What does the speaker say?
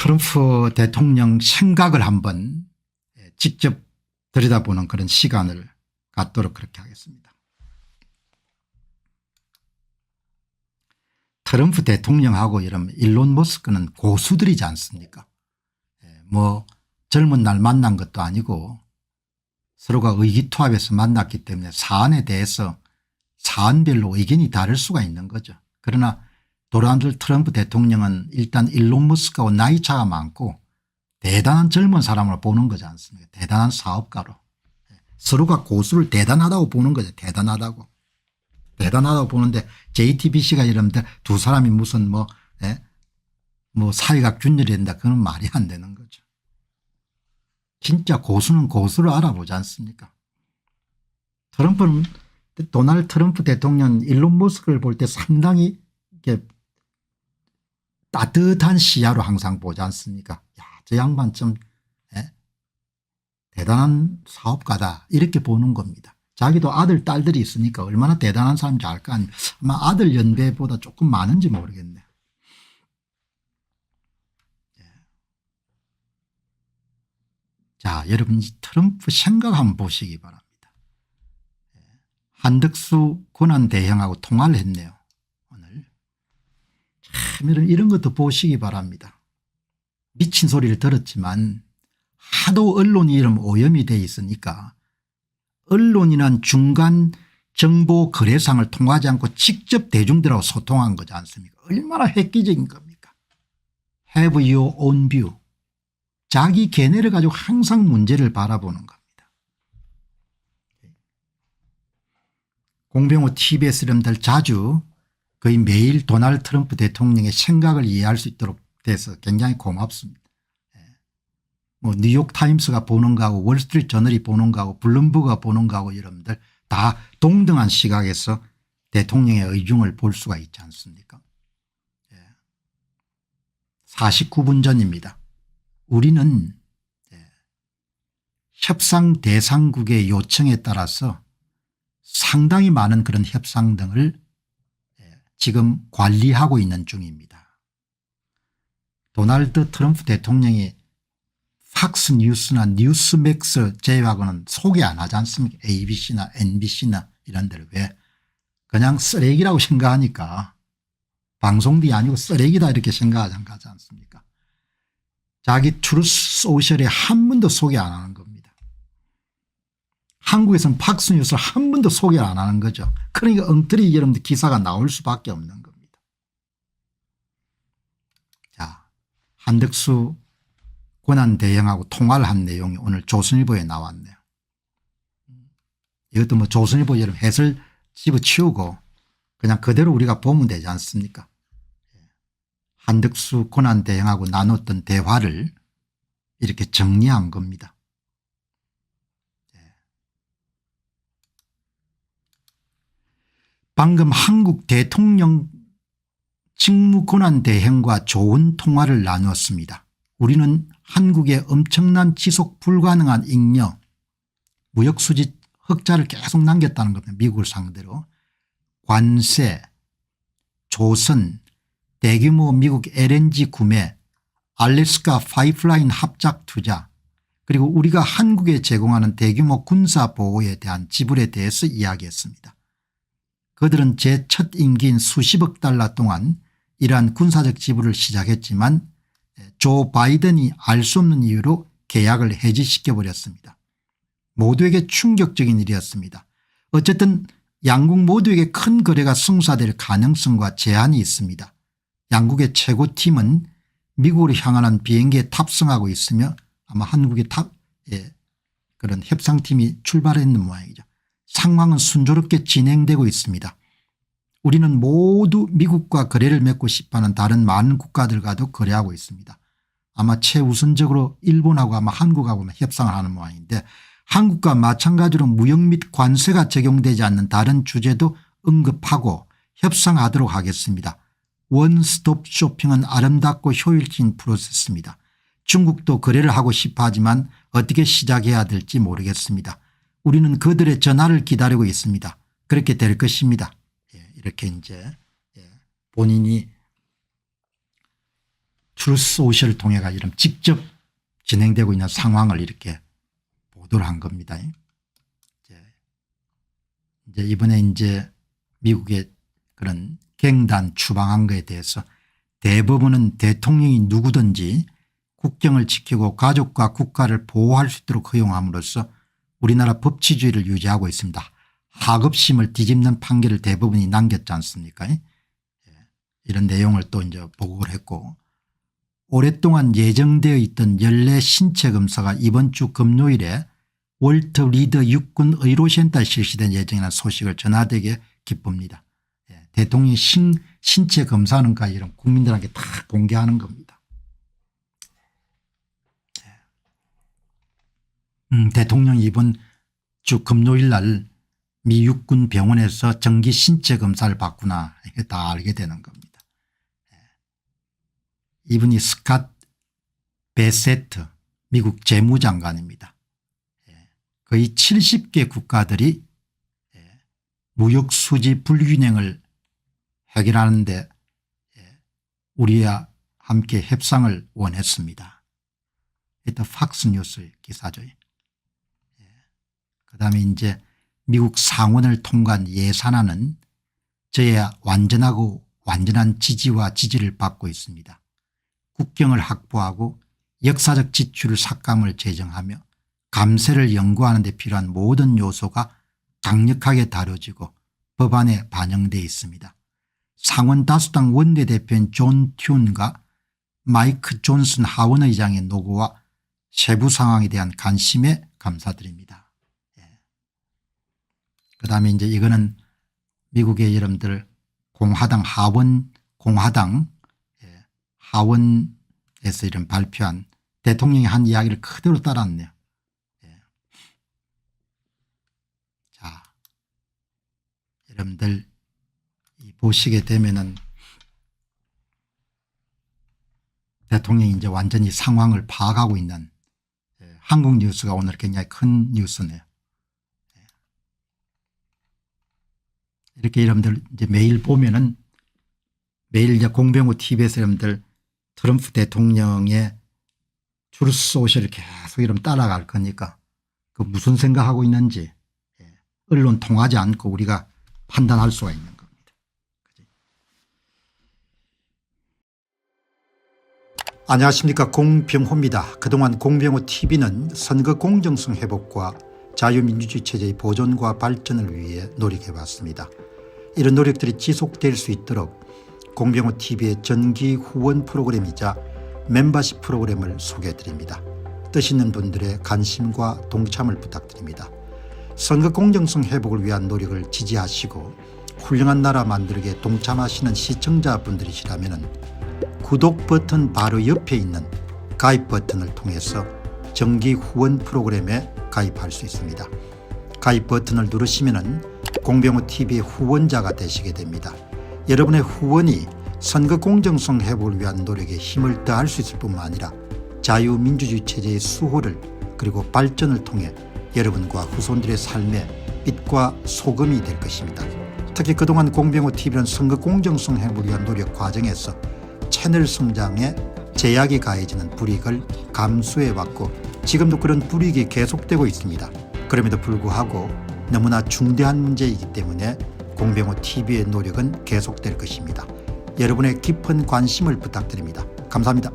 트럼프 대통령 생각을 한번 직접 들여다보는 그런 시간을 갖도록 그렇게 하겠습니다. 트럼프 대통령하고 이런 일론 머스크는 고수들이지 않습니까? 뭐 젊은 날 만난 것도 아니고 서로가 의기투합해서 만났기 때문에 사안에 대해서 사안별로 의견이 다를 수가 있는 거죠. 그러나 도널드 트럼프 대통령은 일단 일론 머스크하고 나이차가 많고 대단한 젊은 사람으로 보는 거지 않습니까? 대단한 사업가로. 서로가 고수를 대단하다고 보는 거죠. 대단하다고 보는데 JTBC가 이러는데 두 사람이 무슨 뭐 사회학 균열이 된다, 그건 말이 안 되는 거죠. 진짜 고수는 고수를 알아보지 않습니까? 트럼프는 도널드 트럼프 대통령 일론 머스크를 볼 때 상당히 이렇게 따뜻한 시야로 항상 보지 않습니까? 야, 저 양반 좀 대단한 사업가다 이렇게 보는 겁니다. 자기도 아들 딸들이 있으니까 얼마나 대단한 사람인지 알 거 아니에요. 아마 아들 연배보다 조금 많은지 모르겠네요. 자, 여러분 트럼프 생각 한번 보시기 바랍니다. 한덕수 권한대행하고 통화를 했네요. 오늘 참 이런 것도 보시기 바랍니다. 미친 소리를 들었지만 하도 언론이 이름 오염이 돼 있으니까 언론이란 중간 정보 거래상을 통하지 않고 직접 대중들하고 소통한 거지 않습니까? 얼마나 획기적인 겁니까? Have your own view. 자기 견해를 가지고 항상 문제를 바라보는 겁니다. 공병호 TBS 이름들 자주 거의 매일 도널드 트럼프 대통령의 생각을 이해할 수 있도록 돼서 굉장히 고맙습니다. 뭐 뉴욕타임스가 보는 거하고 월스트리트 저널이 보는 거하고 블룸버그가 보는 거하고 여러분들 다 동등한 시각에서 대통령의 의중을 볼 수가 있지 않습니까? 49분 전입니다. 우리는 협상 대상국의 요청에 따라서 상당히 많은 그런 협상 등을 지금 관리하고 있는 중입니다. 도널드 트럼프 대통령이 팍스뉴스나 뉴스맥스 제외하고는 소개 안 하지 않습니까? ABC나 NBC나 이런 데를. 왜? 그냥 쓰레기라고 생각하니까 방송국이 아니고 쓰레기다 이렇게 생각하지 않습니까? 자기 트루스 소셜에 한 번도 소개 안 하는 겁니다. 한국에서는 팍스뉴스를 한 번도 소개를 안 하는 거죠. 그러니까 엉터리 여러분들 기사가 나올 수밖에 없는 겁니다. 자, 한덕수 권한대행하고 통화를 한 내용이 오늘 조선일보에 나왔네요. 이것도 뭐 조선일보 여러분 해설 집어치우고 그냥 그대로 우리가 보면 되지 않습니까? 한덕수 권한대행하고 나눴던 대화를 이렇게 정리한 겁니다. 방금 한국 대통령 직무권한대행과 좋은 통화를 나누었습니다. 우리는 한국의 엄청난 지속 불가능한 잉여 무역수지 흑자를 계속 남겼다는 겁니다. 미국을 상대로. 관세, 조선, 대규모 미국 LNG 구매, 알래스카 파이프라인 합작 투자, 그리고 우리가 한국에 제공하는 대규모 군사보호에 대한 지불에 대해서 이야기했습니다. 그들은 제 첫 임기인 수십억 달러 동안 이러한 군사적 지불을 시작했지만 조 바이든이 알 수 없는 이유로 계약을 해지시켜버렸습니다. 모두에게 충격적인 일이었습니다. 어쨌든 양국 모두에게 큰 거래가 성사될 가능성과 제한이 있습니다. 양국의 최고팀은 미국으로 향하는 비행기에 탑승하고 있으며 아마 한국의 그런 협상팀이 출발했는 모양이죠. 상황은 순조롭게 진행되고 있습니다. 우리는 모두 미국과 거래를 맺고 싶어하는 다른 많은 국가들과도 거래하고 있습니다. 아마 최우선적으로 일본하고 아마 한국하고만 협상을 하는 모양인데 한국과 마찬가지로 무역 및 관세가 적용되지 않는 다른 주제도 언급하고 협상하도록 하겠습니다. 원스톱 쇼핑은 아름답고 효율적인 프로세스입니다. 중국도 거래를 하고 싶어 하지만 어떻게 시작해야 될지 모르겠습니다. 우리는 그들의 전화를 기다리고 있습니다. 그렇게 될 것입니다. 이렇게 이제 본인이 트루스 소셜을 통해 이런 직접 진행되고 있는 상황을 이렇게 보도를 한 겁니다. 이제 이번에 이제 미국의 그런 갱단 추방한 것에 대해서 대법원은 대통령이 누구든지 국경을 지키고 가족과 국가를 보호할 수 있도록 허용함으로써 우리나라 법치주의를 유지하고 있습니다. 하급심을 뒤집는 판결을 대법원이 남겼지 않습니까? 이런 내용을 또 이제 보고를 했고, 오랫동안 예정되어 있던 연례 신체 검사가 이번 주 금요일에 월터 리더 육군 의료센터에 실시된 예정이라는 소식을 전하되게 기쁩니다. 대통령이 신체 검사하는가 이런 국민들에게 다 공개하는 겁니다. 대통령이 이번 주 금요일 날 미 육군 병원에서 정기 신체 검사를 받구나 이게 다 알게 되는 겁니다. 이분이 스캇 베세트 미국 재무장관입니다. 거의 70개 국가들이 무역수지 불균형을 해결하는 데 우리와 함께 협상을 원했습니다. 이때 팍스뉴스 기사죠. 그다음에 이제 미국 상원을 통과한 예산안은 저의 완전한 지지와 지지를 받고 있습니다. 국경을 확보하고 역사적 지출 삭감을 제정하며 감세를 연구하는 데 필요한 모든 요소가 강력하게 다뤄지고 법안에 반영되어 있습니다. 상원 다수당 원내대표인 존 튠과 마이크 존슨 하원의장의 노고와 세부 상황에 대한 관심에 감사드립니다. 그다음에 이제 이거는 미국의 여러분들 공화당 하원에서 이런 발표한 대통령이 한 이야기를 그대로 따랐네요. 자, 여러분들 보시게 되면은 대통령이 이제 완전히 상황을 파악하고 있는 한국 뉴스가 오늘 굉장히 큰 뉴스네요. 이렇게 여러분들 이제 매일 보면은 매일 이제 공병호 TV에서 여러분들 트럼프 대통령의 트루스 소셜을 계속 이러면 따라갈 거니까 그 무슨 생각하고 있는지 언론 통하지 않고 우리가 판단할 수가 있는 겁니다. 안녕하십니까, 공병호입니다. 그동안 공병호 TV는 선거 공정성 회복과 자유민주주의 체제의 보존과 발전을 위해 노력해왔습니다. 이런 노력들이 지속될 수 있도록 공병호 TV의 정기 후원 프로그램이자 멤버십 프로그램을 소개해드립니다. 뜻 있는 분들의 관심과 동참을 부탁드립니다. 선거 공정성 회복을 위한 노력을 지지하시고 훌륭한 나라 만들기에 동참하시는 시청자분들이시라면 구독 버튼 바로 옆에 있는 가입 버튼을 통해서 정기 후원 프로그램에 가입할 수 있습니다. 가입 버튼을 누르시면 공병호 TV의 후원자가 되시게 됩니다. 여러분의 후원이 선거 공정성 회복을 위한 노력에 힘을 더할 수 있을 뿐만 아니라 자유민주주의 체제의 수호를 그리고 발전을 통해 여러분과 후손들의 삶에 빛과 소금이 될 것입니다. 특히 그동안 공병호 TV는 선거 공정성 회복을 위한 노력 과정에서 채널 성장에 제약이 가해지는 불이익을 감수해왔고 지금도 그런 불이익이 계속되고 있습니다. 그럼에도 불구하고 너무나 중대한 문제이기 때문에 공병호 TV의 노력은 계속될 것입니다. 여러분의 깊은 관심을 부탁드립니다. 감사합니다.